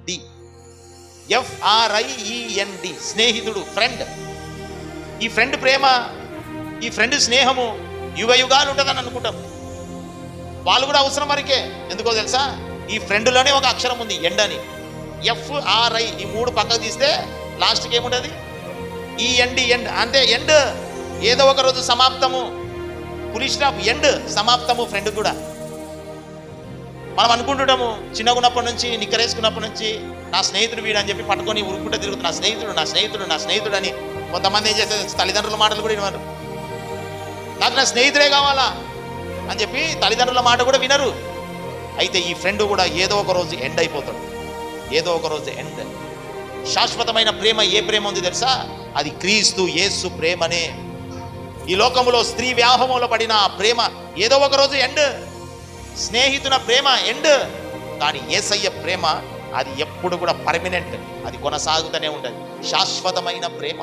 D, FRIEND, స్నేహితుడు, friend. ఈ friend ప్రేమ, ఈ ఫ్రెండ్ స్నేహము యుగ యుగాలు ఉంటుందని అనుకుంటాం. వాళ్ళు కూడా అవసరం వరకే. ఎందుకో తెలుసా? ఈ ఫ్రెండ్లోనే ఒక అక్షరం ఉంది, ఎండ్ అని. FRI, ఈ 3 పక్కకు తీస్తే లాస్ట్కి ఏముంటుంది? END, end. అంతే, ఎండ్. ఏదో ఒక రోజు సమాప్తము, ఫుల్ స్టాప్, ఎండ్, సమాప్తము. ఫ్రెండ్ కూడా మనం అనుకుంటుంటాము చిన్నగా ఉన్నప్పటి నుంచి, నిక్కరేసుకున్నప్పటి నుంచి నా స్నేహితుడు వీడు అని చెప్పి పట్టుకొని ఉరుక్కుంటే తిరుగుతుంది. నా స్నేహితుడు, నా స్నేహితుడు, నా స్నేహితుడు అని. కొంతమంది ఏం చేస్తే తల్లిదండ్రుల మాటలు కూడా వినరు. నాకు నా స్నేహితుడే కావాలా అని చెప్పి తల్లిదండ్రుల మాట కూడా వినరు. అయితే ఈ ఫ్రెండ్ కూడా ఏదో ఒక రోజు ఎండ్ అయిపోతాడు. ఏదో ఒక రోజు ఎండ్. శాశ్వతమైన ప్రేమ ఏ ప్రేమ ఉంది తెలుసా? అది క్రీస్తు యేసు ప్రేమనే. ఈ లోకములో స్త్రీ వ్యామోహంలో పడిన ఆ ప్రేమ ఏదో ఒక రోజు ఎండ్. స్నేహితుల ప్రేమ ఎండ్. కానీ యేసయ్య ప్రేమ అది ఎప్పుడు కూడా పర్మనెంట్, అది కొనసాగుతూనే ఉంటుంది. శాశ్వతమైన ప్రేమ.